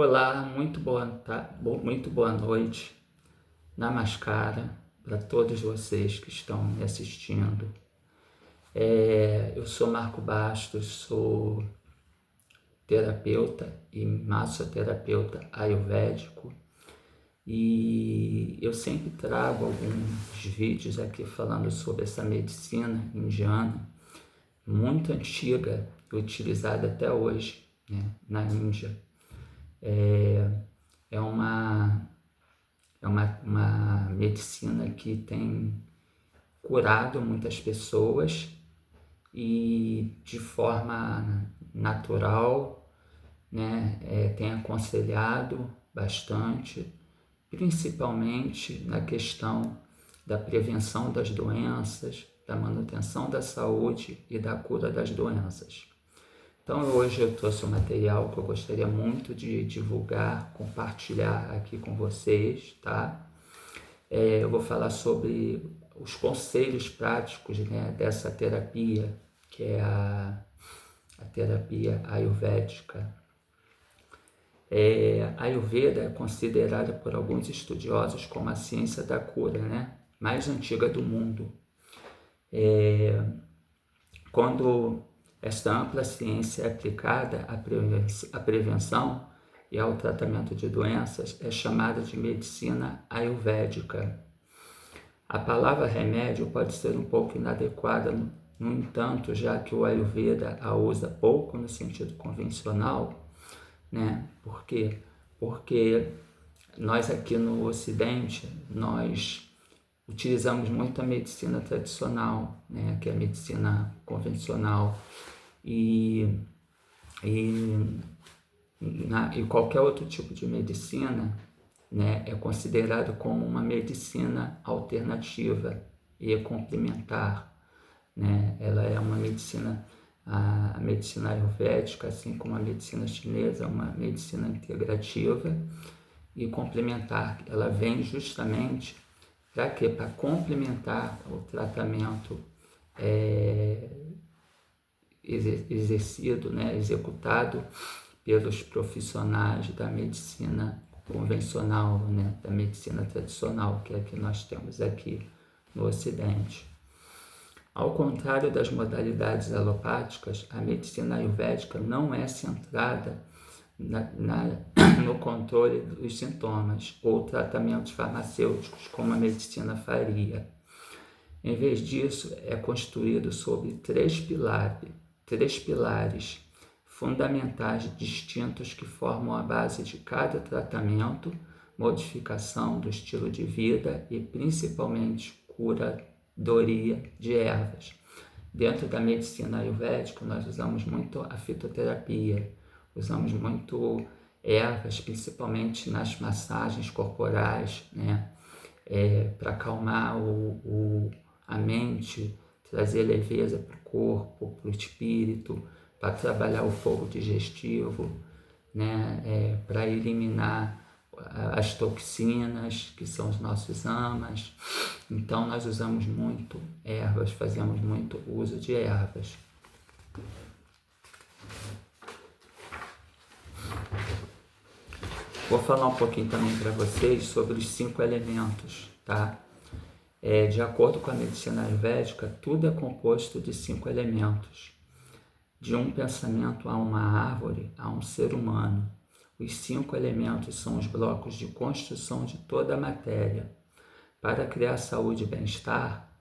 Olá, muito boa noite, Namaskara para todos vocês que estão me assistindo. Eu sou Marco Bastos, sou terapeuta e massoterapeuta ayurvédico e eu sempre trago alguns vídeos aqui falando sobre essa medicina indiana muito antiga, utilizada até hoje, né, na Índia. É uma medicina que tem curado muitas pessoas e de forma natural, né, tem aconselhado bastante, principalmente na questão da prevenção das doenças, da manutenção da saúde e da cura das doenças. Então hoje eu trouxe um material que eu gostaria muito de divulgar, compartilhar aqui com vocês, tá? Eu vou falar sobre os conselhos práticos, né, dessa terapia, que é a terapia ayurvédica. A Ayurveda é considerada por alguns estudiosos como a ciência da cura, né, mais antiga do mundo. Quando esta ampla ciência é aplicada à prevenção e ao tratamento de doenças, é chamada de medicina ayurvédica. A palavra remédio pode ser um pouco inadequada, no entanto, já que o Ayurveda a usa pouco no sentido convencional, né? Por quê? Porque nós aqui no Ocidente, nós utilizamos muito a medicina tradicional, né? Que é a medicina convencional, e qualquer outro tipo de medicina, né, é considerado como uma medicina alternativa e complementar, né? Ela é uma medicina, a medicina ayurvédica, assim como a medicina chinesa, é uma medicina integrativa e complementar. Ela vem justamente para quê? Para complementar o tratamento exercido, né, executado pelos profissionais da medicina convencional, né, da medicina tradicional, que é a que nós temos aqui no Ocidente. Ao contrário das modalidades alopáticas, a medicina ayurvédica não é centrada no controle dos sintomas ou tratamentos farmacêuticos, como a medicina faria. Em vez disso, é construído sobre três pilares fundamentais distintos que formam a base de cada tratamento, modificação do estilo de vida e principalmente curadoria de ervas. Dentro da medicina ayurvédica, nós usamos muito a fitoterapia, usamos muito ervas, principalmente nas massagens corporais, né? Para acalmar a mente, trazer leveza para o corpo, para o espírito, para trabalhar o fogo digestivo, né? Para eliminar as toxinas, que são os nossos amas. Então nós usamos muito ervas, fazemos muito uso de ervas. Vou falar um pouquinho também para vocês sobre os 5 elementos, tá? De acordo com a medicina ayurvédica, tudo é composto de 5 elementos. De um pensamento a uma árvore, a um ser humano. Os 5 elementos são os blocos de construção de toda a matéria. Para criar saúde e bem-estar,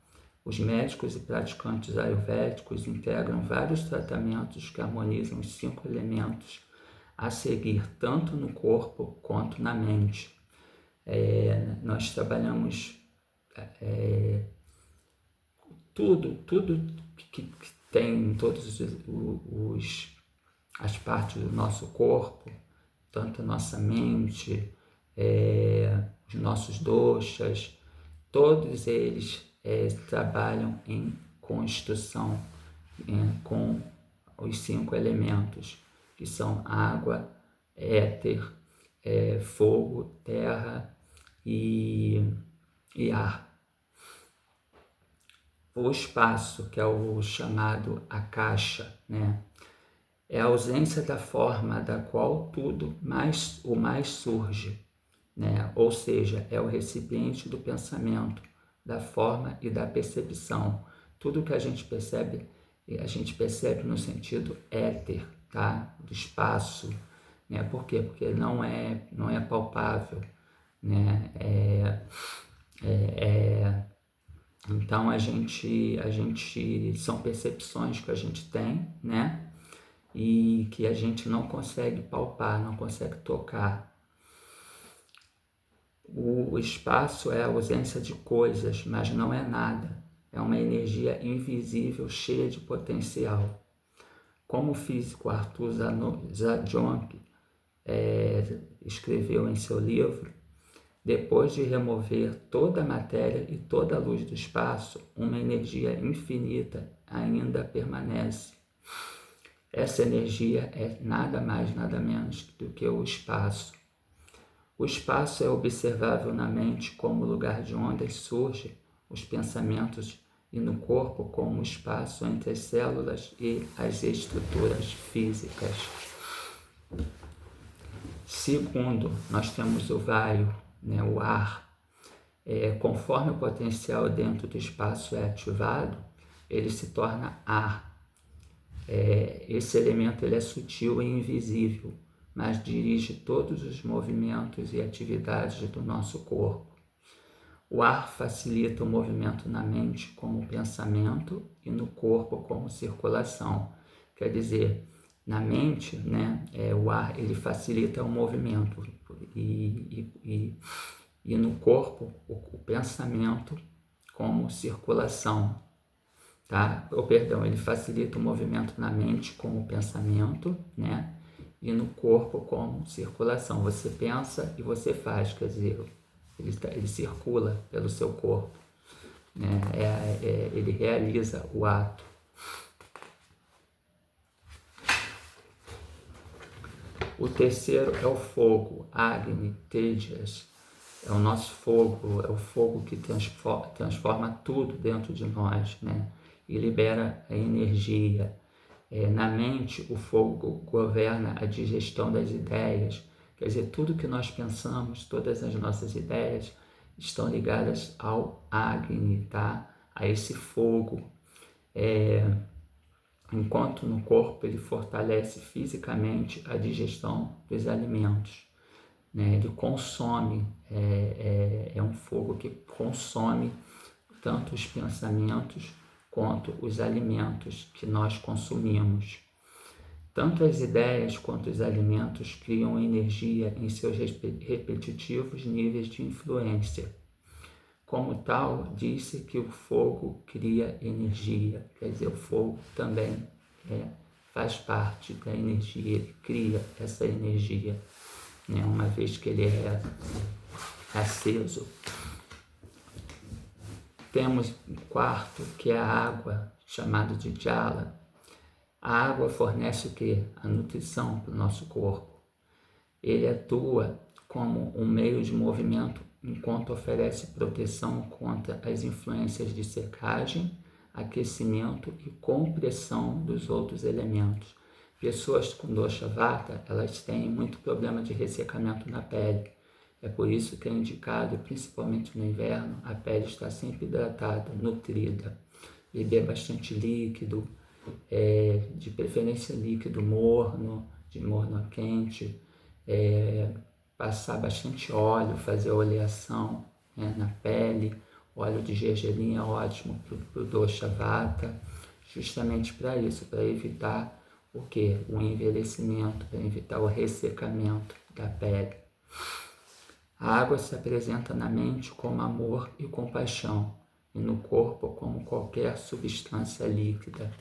os médicos e praticantes ayurvédicos integram vários tratamentos que harmonizam os 5 elementos a seguir tanto no corpo quanto na mente. Nós trabalhamos tudo que tem em todas as partes do nosso corpo, tanto a nossa mente, os nossos doshas, todos eles trabalham em construção com os 5 elementos, que são água, éter, fogo, terra e ar. O espaço, que é o chamado akasha, né? É a ausência da forma da qual o mais surge, né? Ou seja, é o recipiente do pensamento, da forma e da percepção. Tudo que a gente percebe no sentido éter, tá? Do espaço, né? Por quê? Porque não é palpável, né? Então a gente são percepções que a gente tem, né? E que a gente não consegue palpar, não consegue tocar. O espaço é a ausência de coisas, mas não é nada. É uma energia invisível, cheia de potencial. Como o físico Arthur Zajonc escreveu em seu livro, depois de remover toda a matéria e toda a luz do espaço, uma energia infinita ainda permanece. Essa energia é nada mais, nada menos do que o espaço. O espaço é observável na mente como lugar de onde surgem os pensamentos e no corpo como o espaço entre as células e as estruturas físicas. Segundo, nós temos o vaio, né, o ar. Conforme o potencial dentro do espaço é ativado, ele se torna ar. Esse elemento ele é sutil e invisível, mas dirige todos os movimentos e atividades do nosso corpo. O ar facilita o movimento na mente como pensamento e no corpo como circulação. Quer dizer, na mente, né, o ar ele facilita o movimento e no corpo o pensamento como circulação. Tá? Ele facilita o movimento na mente como pensamento, né? E no corpo como circulação. Você pensa e você faz, quer dizer, ele circula pelo seu corpo, né? Ele realiza o ato. O terceiro é o fogo, Agni, Tejas. É o nosso fogo, é o fogo que transforma tudo dentro de nós, né? E libera a energia. Na mente, o fogo governa a digestão das ideias. Quer dizer, tudo que nós pensamos, todas as nossas ideias estão ligadas ao Agni, tá? A esse fogo. Enquanto no corpo ele fortalece fisicamente a digestão dos alimentos, né? Ele consome, é um fogo que consome tanto os pensamentos quanto os alimentos que nós consumimos. Tanto as ideias quanto os alimentos criam energia em seus repetitivos níveis de influência. Como tal, disse que o fogo cria energia, quer dizer, o fogo também faz parte da energia, ele cria essa energia, né? Uma vez que ele é aceso. Temos o quarto, que é a água, chamado de Jala. A água fornece o quê? A nutrição para o nosso corpo. Ele atua como um meio de movimento enquanto oferece proteção contra as influências de secagem, aquecimento e compressão dos outros elementos. Pessoas com dosha vata, elas têm muito problema de ressecamento na pele. É por isso que é indicado, principalmente no inverno, a pele está sempre hidratada, nutrida. Beber bastante líquido, de preferência líquido morno, de morno a quente, passar bastante óleo, fazer oleação, né, na pele. Óleo de gergelim é ótimo para o dosha vata, justamente para isso, para evitar o quê? O envelhecimento, para evitar o ressecamento da pele. A água se apresenta na mente como amor e compaixão, e no corpo como qualquer substância líquida.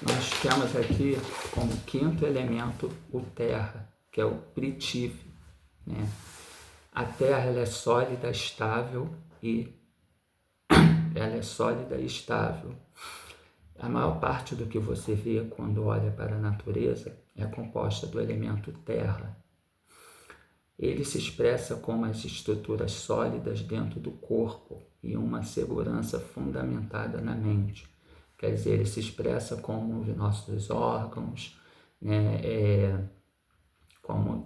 Nós temos aqui como quinto elemento o terra, que é o Prithvi, né? A terra ela é sólida, estável e A maior parte do que você vê quando olha para a natureza é composta do elemento terra. Ele se expressa como as estruturas sólidas dentro do corpo e uma segurança fundamentada na mente. Quer dizer, ele se expressa como os nossos órgãos, né,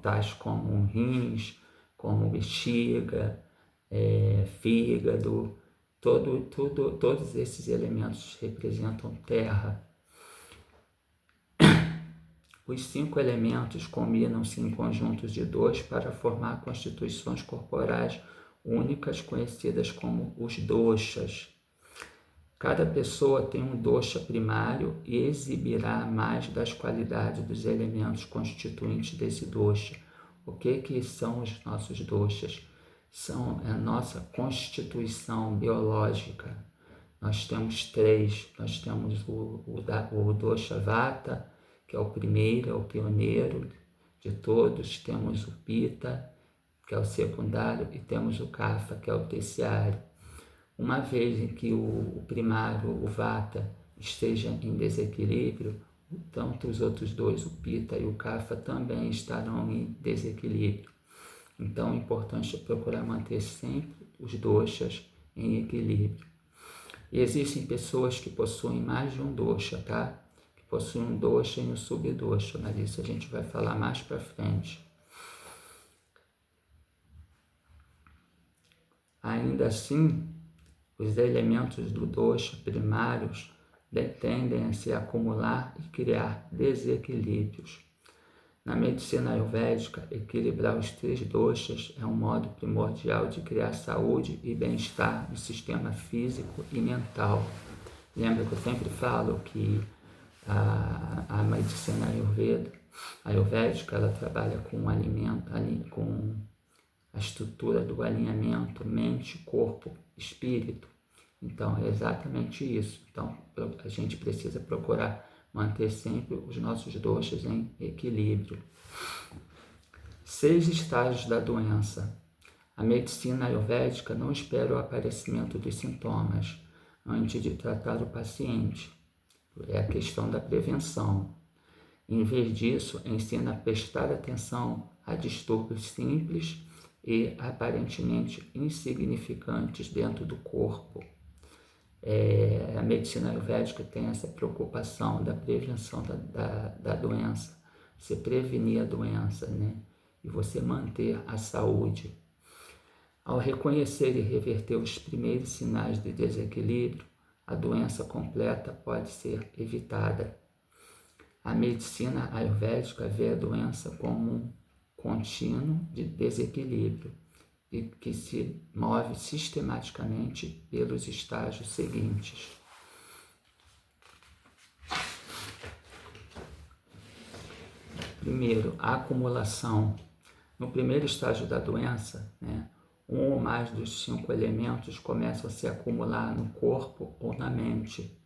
tais como rins, como bexiga, fígado, todos esses elementos representam terra. Os 5 elementos combinam-se em conjuntos de 2 para formar constituições corporais únicas conhecidas como os doshas. Cada pessoa tem um dosha primário e exibirá mais das qualidades dos elementos constituintes desse dosha. O que são os nossos doshas? São a nossa constituição biológica. Nós temos 3. Nós temos o dosha vata, que é o primeiro, é o pioneiro de todos. Temos o pitta, que é o secundário, e temos o kapha, que é o terciário. Uma vez em que o primário, o vata, esteja em desequilíbrio, tanto os outros dois, o pitta e o kapha, também estarão em desequilíbrio. Então, é importante procurar manter sempre os doshas em equilíbrio. E existem pessoas que possuem mais de um dosha, tá? Que possuem um dosha e um subdosha, mas isso a gente vai falar mais para frente. Ainda assim, os elementos do dosha primários tendem a se acumular e criar desequilíbrios. Na medicina ayurvédica, equilibrar os 3 doshas é um modo primordial de criar saúde e bem-estar no sistema físico e mental. Lembra que eu sempre falo que a medicina ayurvédica ela trabalha com com a estrutura do alinhamento mente, corpo, espírito. Então, é exatamente isso. Então, a gente precisa procurar manter sempre os nossos doshas em equilíbrio. 6 estágios da doença. A medicina ayurvédica não espera o aparecimento dos sintomas antes de tratar o paciente. É a questão da prevenção. Em vez disso, ensina a prestar atenção a distúrbios simples e aparentemente insignificantes dentro do corpo. A medicina ayurvédica tem essa preocupação da prevenção da doença, você prevenir a doença, né? E você manter a saúde. Ao reconhecer e reverter os primeiros sinais de desequilíbrio, a doença completa pode ser evitada. A medicina ayurvédica vê a doença como um contínuo de desequilíbrio e que se move sistematicamente pelos estágios seguintes. Primeiro, a acumulação. No primeiro estágio da doença, né, um ou mais dos 5 elementos começam a se acumular no corpo ou na mente.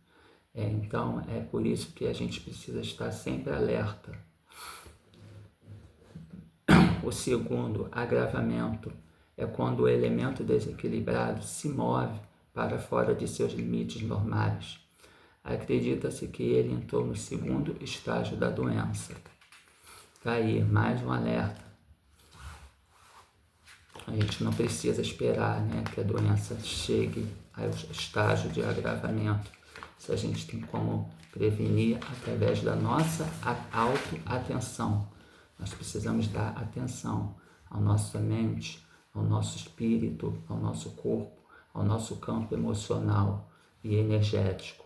Então, é por isso que a gente precisa estar sempre alerta. O segundo, agravamento, é quando o elemento desequilibrado se move para fora de seus limites normais. Acredita-se que ele entrou no segundo estágio da doença. Tá aí, mais um alerta. A gente não precisa esperar, né, que a doença chegue ao estágio de agravamento. Isso a gente tem como prevenir através da nossa autoatenção. Nós precisamos dar atenção à nossa mente, ao nosso espírito, ao nosso corpo, ao nosso campo emocional e energético.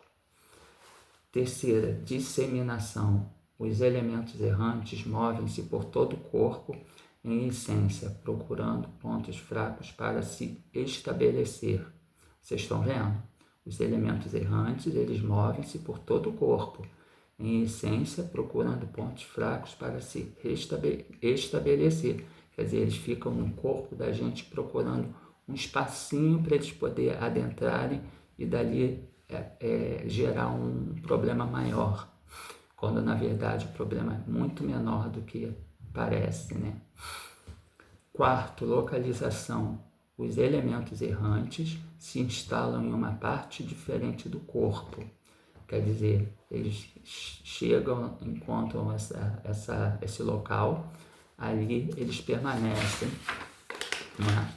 Terceira, disseminação. Os elementos errantes movem-se por todo o corpo em essência, procurando pontos fracos para se estabelecer. Vocês estão vendo? Os elementos errantes, eles movem-se por todo o corpo, em essência, procurando pontos fracos para se estabelecer. Quer dizer, eles ficam no corpo da gente procurando um espacinho para eles poderem adentrarem e dali gerar um problema maior, quando na verdade o problema é muito menor do que parece, né? Quarto, localização. Os elementos errantes se instalam em uma parte diferente do corpo. Quer dizer, eles chegam, encontram esse local, ali eles permanecem, né?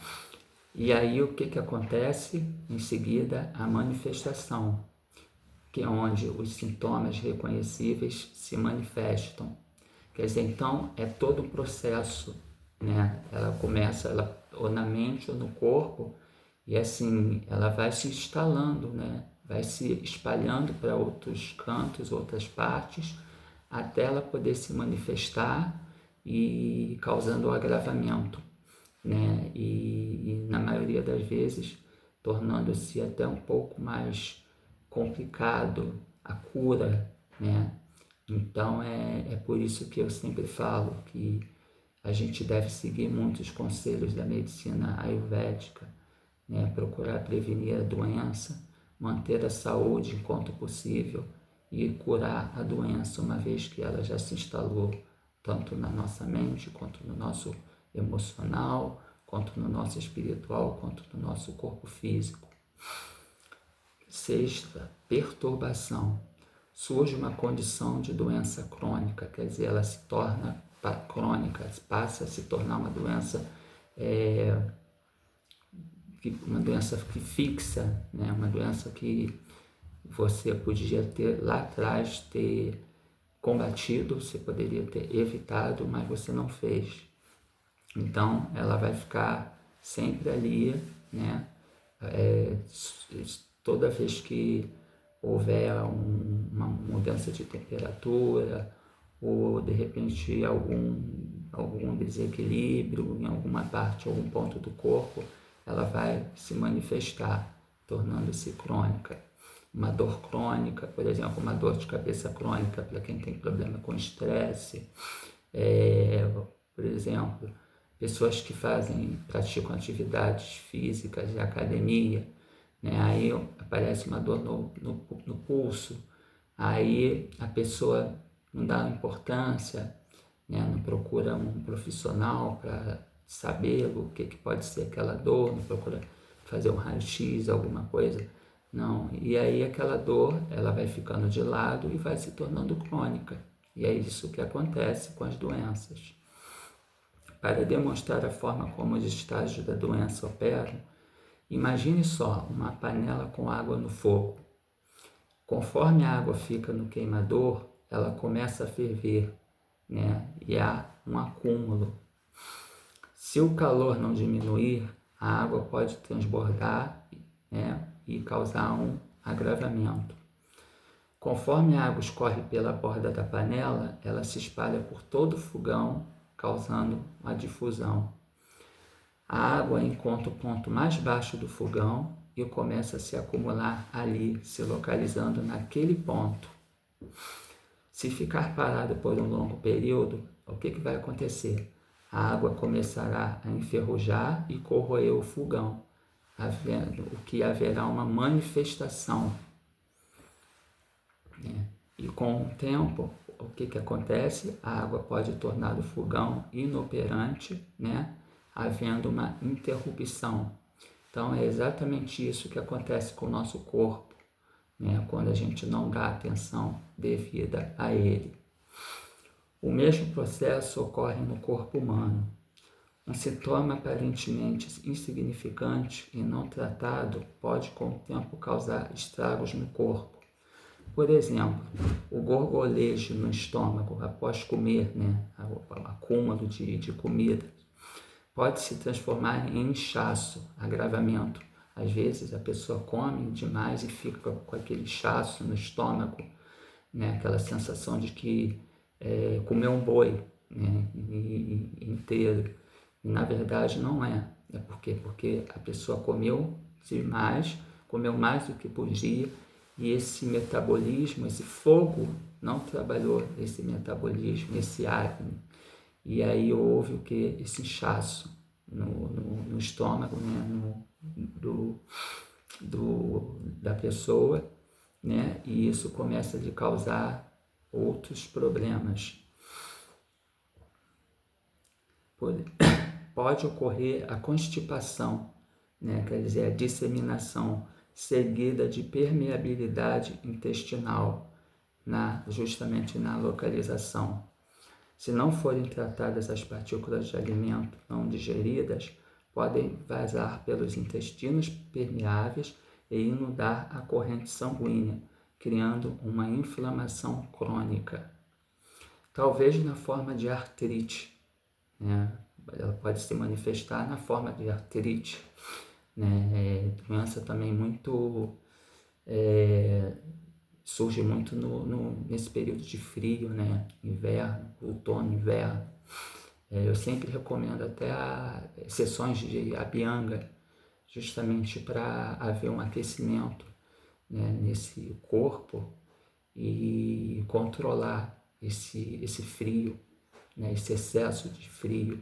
E aí o que acontece? Em seguida, a manifestação, que é onde os sintomas reconhecíveis se manifestam. Quer dizer, então é todo um processo, né? Ela começa ou na mente ou no corpo, e assim ela vai se instalando, né? Vai se espalhando para outros cantos, outras partes, até ela poder se manifestar e causando o agravamento, né? E na maioria das vezes tornando-se até um pouco mais complicado a cura, né? Então é por isso que eu sempre falo que a gente deve seguir muitos conselhos da medicina ayurvédica, né? Procurar prevenir a doença, manter a saúde enquanto possível e curar a doença uma vez que ela já se instalou tanto na nossa mente, quanto no nosso emocional, quanto no nosso espiritual, quanto no nosso corpo físico. Sexta, perturbação. Surge uma condição de doença crônica, quer dizer, ela se torna crônica, passa a se tornar uma doença que fixa, né? Uma doença que você podia ter lá atrás ter combatido, você poderia ter evitado, mas você não fez. Então ela vai ficar sempre ali, né? Toda vez que houver uma mudança de temperatura ou de repente algum desequilíbrio em alguma parte, algum ponto do corpo, ela vai se manifestar, tornando-se crônica. Uma dor crônica, por exemplo, uma dor de cabeça crônica para quem tem problema com estresse, por exemplo, pessoas que praticam atividades físicas de academia, né? Aí aparece uma dor no pulso, aí a pessoa não dá importância, né? Não procura um profissional para saber o que pode ser aquela dor, não procura fazer um raio-x, alguma coisa, não. E aí aquela dor, ela vai ficando de lado e vai se tornando crônica. E é isso que acontece com as doenças. Para demonstrar a forma como os estágios da doença operam, imagine só uma panela com água no fogo. Conforme a água fica no queimador, ela começa a ferver, né? E há um acúmulo. Se o calor não diminuir, a água pode transbordar, né? E causar um agravamento. Conforme a água escorre pela borda da panela, ela se espalha por todo o fogão, causando uma difusão. A água encontra o ponto mais baixo do fogão e começa a se acumular ali, se localizando naquele ponto. Se ficar parada por um longo período, o que vai acontecer? A água começará a enferrujar e corroer o fogão, o que haverá uma manifestação. E com o tempo, o que acontece? A água pode tornar o fogão inoperante, né? Havendo uma interrupção. Então é exatamente isso que acontece com o nosso corpo, né? Quando a gente não dá atenção devida a ele. O mesmo processo ocorre no corpo humano. Um sintoma aparentemente insignificante e não tratado pode com o tempo causar estragos no corpo. Por exemplo, o gorgolejo no estômago após comer, né? O acúmulo de comida, pode se transformar em inchaço, agravamento. Às vezes a pessoa come demais e fica com aquele inchaço no estômago, né? Aquela sensação de que comeu um boi, né? Inteiro. E na verdade não é. É porque a pessoa comeu demais, comeu mais do que podia, e esse metabolismo, esse fogo não trabalhou esse metabolismo, esse acne. E aí houve o que? Esse inchaço no estômago, né? Da pessoa, né? E isso começa a causar outros problemas. Pode ocorrer a constipação, né? Quer dizer, a disseminação seguida de permeabilidade intestinal, justamente na localização. Se não forem tratadas, as partículas de alimento não digeridas podem vazar pelos intestinos permeáveis e inundar a corrente sanguínea, criando uma inflamação crônica, talvez na forma de artrite, né? Ela pode se manifestar na forma de artrite, né? Doença também muito surge muito nesse período de frio, né? Inverno, outono, inverno. Eu sempre recomendo até sessões de Abhyanga, justamente para haver um aquecimento, né, nesse corpo e controlar esse frio, né, esse excesso de frio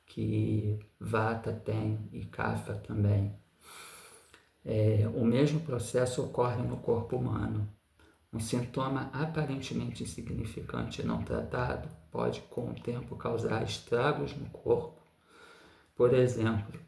que Vata tem e Kapha também. O mesmo processo ocorre no corpo humano. Um sintoma aparentemente insignificante e não tratado pode, com o tempo, causar estragos no corpo. Por exemplo,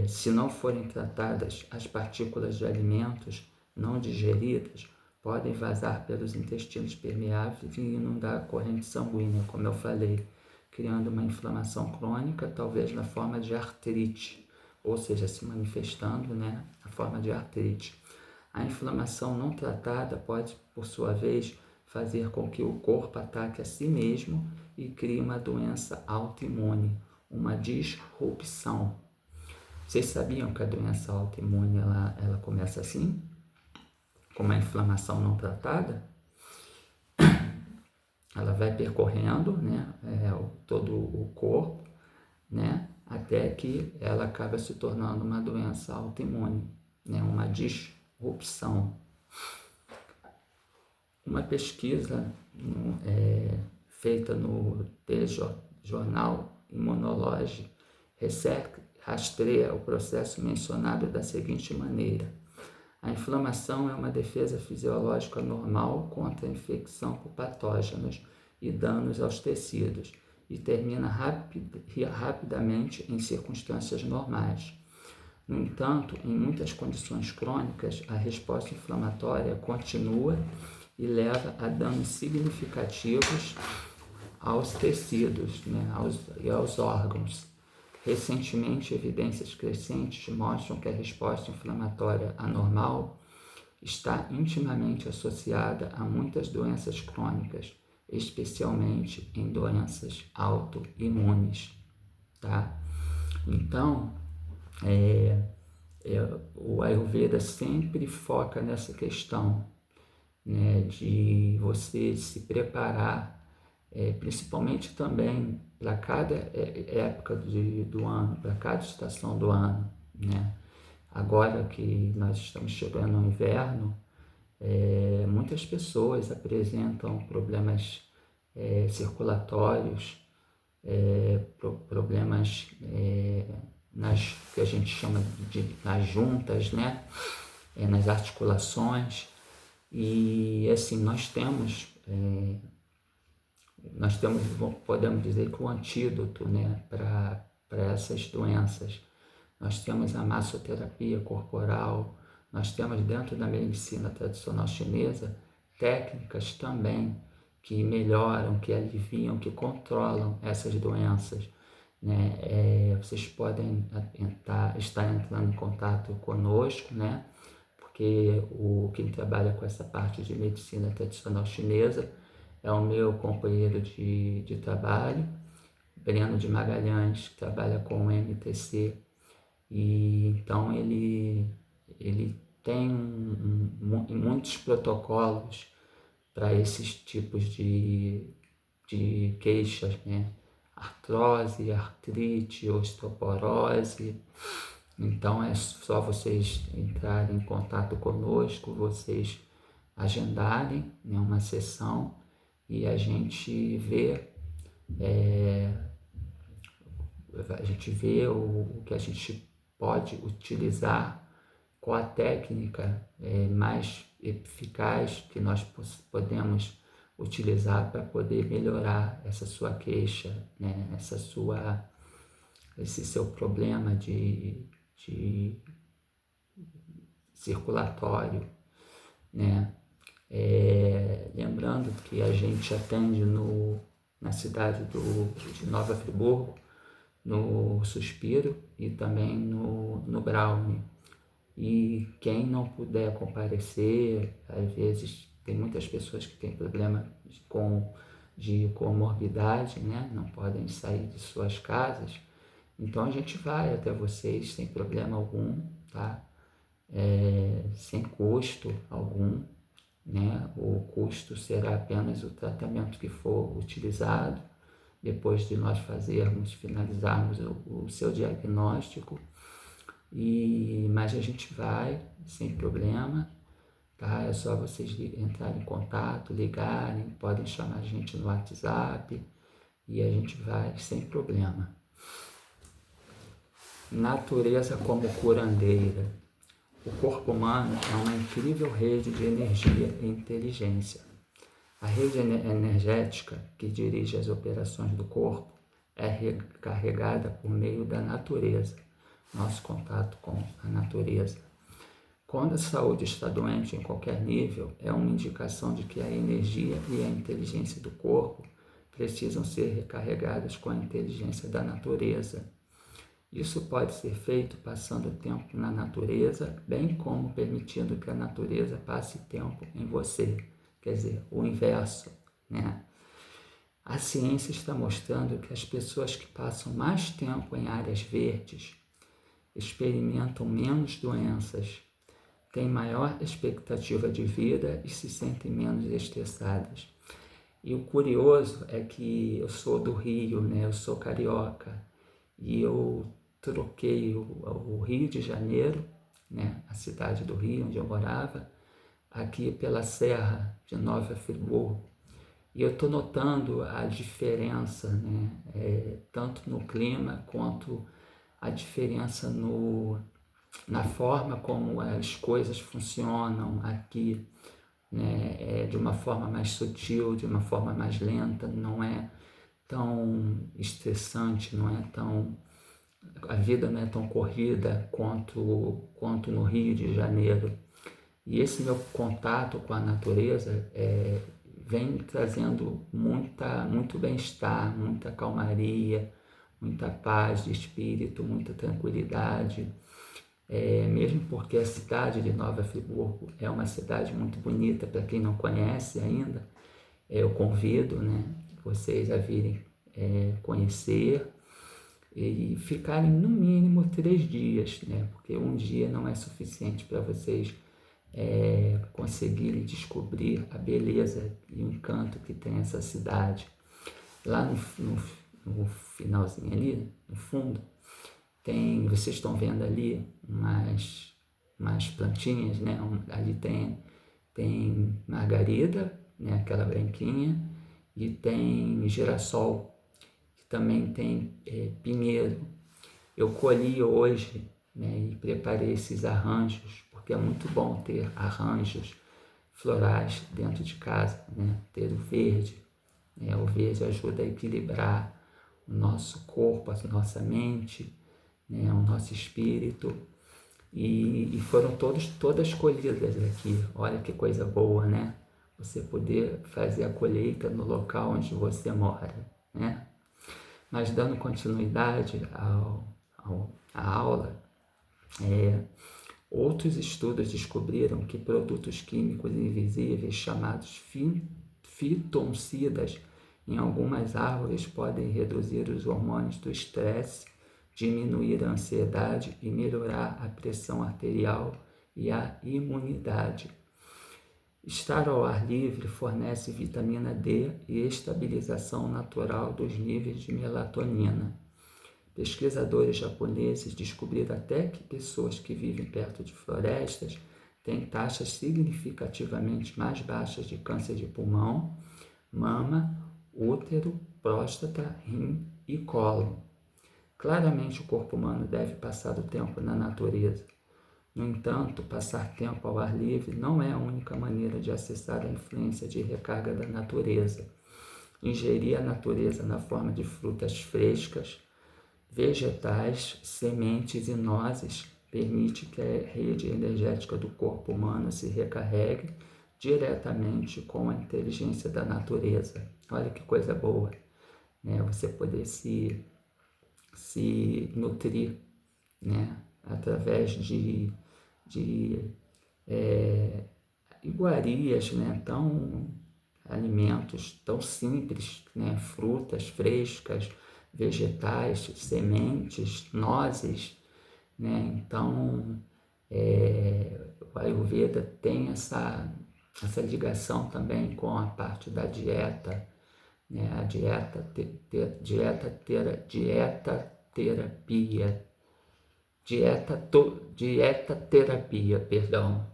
se não forem tratadas, as partículas de alimentos não digeridas podem vazar pelos intestinos permeáveis e inundar a corrente sanguínea, como eu falei, criando uma inflamação crônica, talvez na forma de artrite, ou seja, se manifestando, né, na forma de artrite. A inflamação não tratada pode, por sua vez, fazer com que o corpo ataque a si mesmo e crie uma doença autoimune, uma disrupção. Vocês sabiam que a doença autoimune ela começa assim? Com uma inflamação não tratada? Ela vai percorrendo, né, todo o corpo, né, até que ela acaba se tornando uma doença autoimune, né, uma disrupção. Uma pesquisa feita no The Journal Immunology Research rastreia o processo mencionado da seguinte maneira: a inflamação é uma defesa fisiológica normal contra a infecção por patógenos e danos aos tecidos e termina rapidamente em circunstâncias normais. No entanto, em muitas condições crônicas, a resposta inflamatória continua e leva a danos significativos aos tecidos, né, e aos órgãos. Recentemente, evidências crescentes mostram que a resposta inflamatória anormal está intimamente associada a muitas doenças crônicas, especialmente em doenças autoimunes, tá? Então, o Ayurveda sempre foca nessa questão, né, de você se preparar, principalmente também para cada época do ano, para cada estação do ano, né? Agora que nós estamos chegando ao inverno, muitas pessoas apresentam problemas circulatórios, problemas nas que a gente chama nas juntas, né? Nas articulações. E assim, podemos dizer que o antídoto, né, para essas doenças. Nós temos a massoterapia corporal, nós temos dentro da medicina tradicional chinesa técnicas também que melhoram, que aliviam, que controlam essas doenças, né? Vocês podem estar entrando em contato conosco, né? Porque quem trabalha com essa parte de medicina tradicional chinesa é o meu companheiro de trabalho, Breno de Magalhães, que trabalha com o MTC, e então ele tem muitos protocolos para esses tipos de queixas, né? Artrose, artrite, osteoporose. Então é só vocês entrarem em contato conosco, vocês agendarem, né, uma sessão e a gente vê o que a gente pode utilizar, qual a técnica mais eficaz que nós podemos utilizar para poder melhorar essa sua queixa, né? Esse seu problema de circulatório, né? Lembrando que a gente atende na cidade de Nova Friburgo, no Suspiro e também no Brownie. E quem não puder comparecer, às vezes tem muitas pessoas que têm problema de comorbidade, né? Não podem sair de suas casas. Então a gente vai até vocês sem problema algum, tá? Sem custo algum, né? O custo será apenas o tratamento que for utilizado, depois de nós finalizarmos o seu diagnóstico. Mas a gente vai sem problema, tá? É só vocês entrarem em contato, ligarem, podem chamar a gente no WhatsApp e a gente vai sem problema. Natureza como curandeira. O corpo humano é uma incrível rede de energia e inteligência. A rede energética que dirige as operações do corpo é recarregada por meio da natureza, nosso contato com a natureza. Quando a saúde está doente em qualquer nível, é uma indicação de que a energia e a inteligência do corpo precisam ser recarregadas com a inteligência da natureza. Isso pode ser feito passando tempo na natureza, bem como permitindo que a natureza passe tempo em você. Quer dizer, o inverso, né? A ciência está mostrando que as pessoas que passam mais tempo em áreas verdes experimentam menos doenças, têm maior expectativa de vida e se sentem menos estressadas. E o curioso é que eu sou do Rio, né? Eu sou carioca, e eu troquei o Rio de Janeiro, né? A cidade do Rio, onde eu morava, aqui pela Serra de Nova Friburgo. E eu estou notando a diferença, né? Tanto no clima quanto a diferença na forma como as coisas funcionam aqui, né? De uma forma mais sutil, de uma forma mais lenta, não é tão estressante, a vida não é tão corrida quanto no Rio de Janeiro. E esse meu contato com a natureza vem me trazendo muito bem-estar, muita calmaria, muita paz de espírito, muita tranquilidade. Mesmo porque a cidade de Nova Friburgo é uma cidade muito bonita, para quem não conhece ainda, eu convido, né, vocês a virem conhecer e ficarem no mínimo 3 dias, né, porque um dia não é suficiente para vocês conseguirem descobrir a beleza e o encanto que tem essa cidade. Lá no finalzinho ali, no fundo, vocês estão vendo ali umas plantinhas, né? Ali tem margarida, né? Aquela branquinha, e tem girassol, que também tem pinheiro. Eu colhi hoje, né? E preparei esses arranjos, porque é muito bom ter arranjos florais dentro de casa, né? Ter o verde, né? O verde ajuda a equilibrar o nosso corpo, a nossa mente, né? O nosso espírito. E foram todas colhidas aqui. Olha que coisa boa, né? Você poder fazer a colheita no local onde você mora, né? Mas dando continuidade à aula, outros estudos descobriram que produtos químicos invisíveis chamados fitoncidas em algumas árvores podem reduzir os hormônios do estresse, diminuir a ansiedade e melhorar a pressão arterial e a imunidade. Estar ao ar livre fornece vitamina D e estabilização natural dos níveis de melatonina. Pesquisadores japoneses descobriram até que pessoas que vivem perto de florestas têm taxas significativamente mais baixas de câncer de pulmão, mama, útero, próstata, rim e cólon. Claramente o corpo humano deve passar o tempo na natureza. No entanto, passar tempo ao ar livre não é a única maneira de acessar a influência de recarga da natureza. Ingerir a natureza na forma de frutas frescas, vegetais, sementes e nozes permite que a rede energética do corpo humano se recarregue diretamente com a inteligência da natureza. Olha que coisa boa, né? Você poder se nutrir, né? Através de iguarias, né? Alimentos tão simples, né? Frutas frescas, vegetais, sementes, nozes, né? Então, o Ayurveda tem essa ligação também com a parte da dieta, né? A dieta terapia, perdão,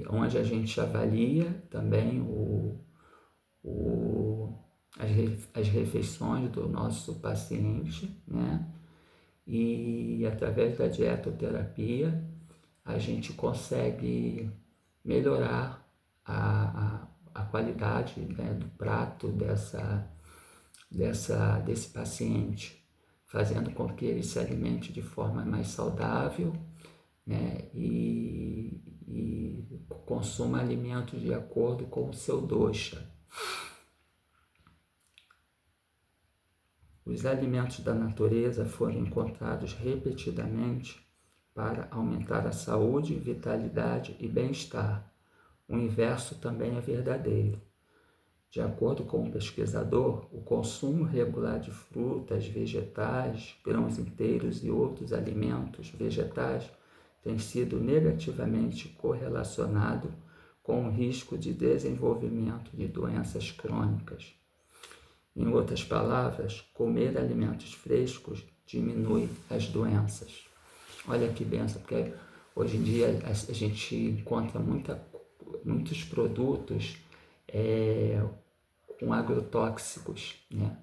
onde a gente avalia também as refeições do nosso paciente, né? E através da dietoterapia a gente consegue melhorar a qualidade, né, do prato desse paciente, fazendo com que ele se alimente de forma mais saudável, né, e consuma alimentos de acordo com o seu dosha. Os alimentos da natureza foram encontrados repetidamente para aumentar a saúde, vitalidade e bem-estar. O inverso também é verdadeiro. De acordo com o pesquisador, o consumo regular de frutas, vegetais, grãos inteiros e outros alimentos vegetais tem sido negativamente correlacionado com o risco de desenvolvimento de doenças crônicas. Em outras palavras, comer alimentos frescos diminui as doenças. Olha que benção, porque hoje em dia a gente encontra muitos produtos com agrotóxicos, né?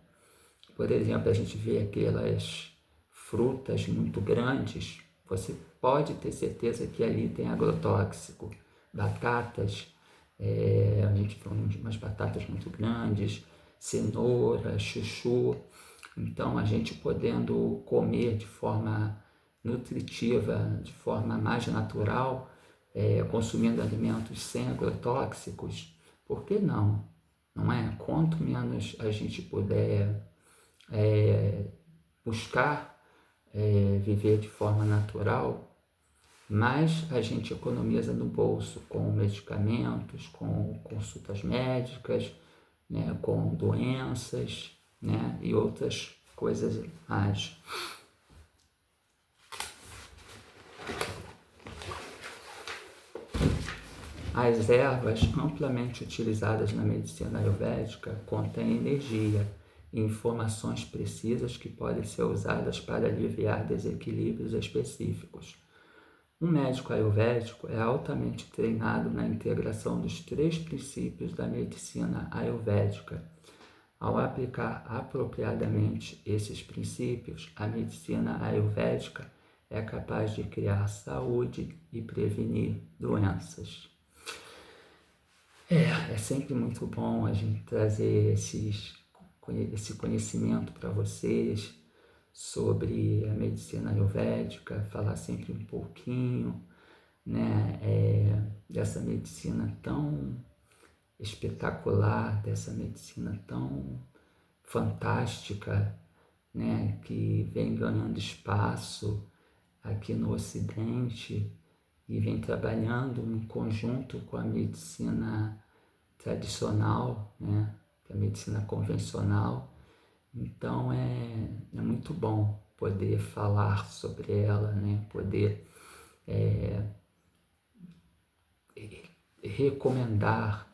Por exemplo, a gente vê aquelas frutas muito grandes, você pode ter certeza que ali tem agrotóxico. Batatas, a gente vê umas batatas muito grandes, cenoura, chuchu. Então, a gente podendo comer de forma nutritiva, de forma mais natural, consumindo alimentos sem agrotóxicos, por que não? Não é? Quanto menos a gente puder buscar viver de forma natural, mais a gente economiza no bolso com medicamentos, com consultas médicas, né, com doenças, né, e outras coisas mais. As ervas amplamente utilizadas na medicina ayurvédica contêm energia e informações precisas que podem ser usadas para aliviar desequilíbrios específicos. Um médico ayurvédico é altamente treinado na integração dos 3 princípios da medicina ayurvédica. Ao aplicar apropriadamente esses princípios, a medicina ayurvédica é capaz de criar saúde e prevenir doenças. É sempre muito bom a gente trazer esse conhecimento para vocês sobre a medicina ayurvédica, falar sempre um pouquinho, né, dessa medicina tão espetacular, dessa medicina tão fantástica, né, que vem ganhando espaço aqui no Ocidente e vem trabalhando em conjunto com a medicina tradicional, né, que é a medicina convencional. Então é muito bom poder falar sobre ela, né, poder recomendar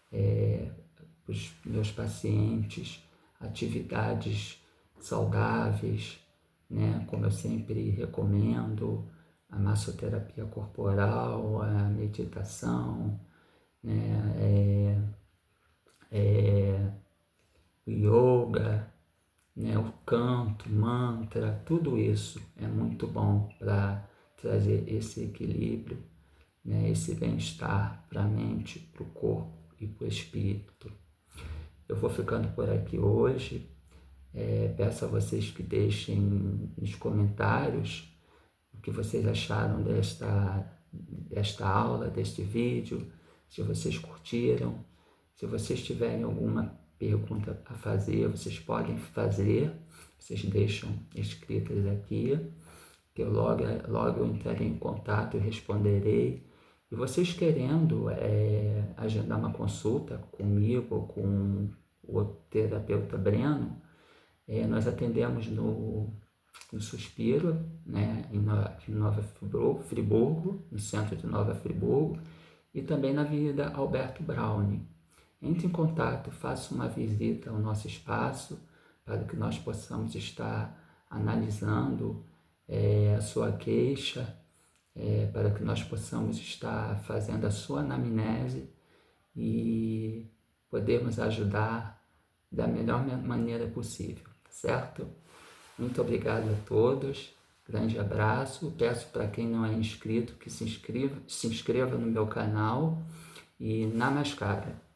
para os meus pacientes atividades saudáveis, né, como eu sempre recomendo, a massoterapia corporal, a meditação, né, o yoga, né, o canto, mantra, tudo isso é muito bom para trazer esse equilíbrio, né, esse bem-estar para a mente, para o corpo e para o espírito. Eu vou ficando por aqui hoje. Peço a vocês que deixem nos comentários o que vocês acharam desta aula, deste vídeo, se vocês curtiram. Se vocês tiverem alguma pergunta a fazer, vocês podem fazer, vocês deixam escritas aqui, que eu logo eu entrarei em contato e responderei. E vocês querendo agendar uma consulta comigo ou com o terapeuta Breno, nós atendemos no Suspiro, né, em Nova Friburgo, no centro de Nova Friburgo, e também na Avenida Alberto Browne. Entre em contato, faça uma visita ao nosso espaço para que nós possamos estar analisando a sua queixa, para que nós possamos estar fazendo a sua anamnese e podermos ajudar da melhor maneira possível, certo? Muito obrigado a todos, grande abraço, peço para quem não é inscrito que se inscreva no meu canal e Namaskara.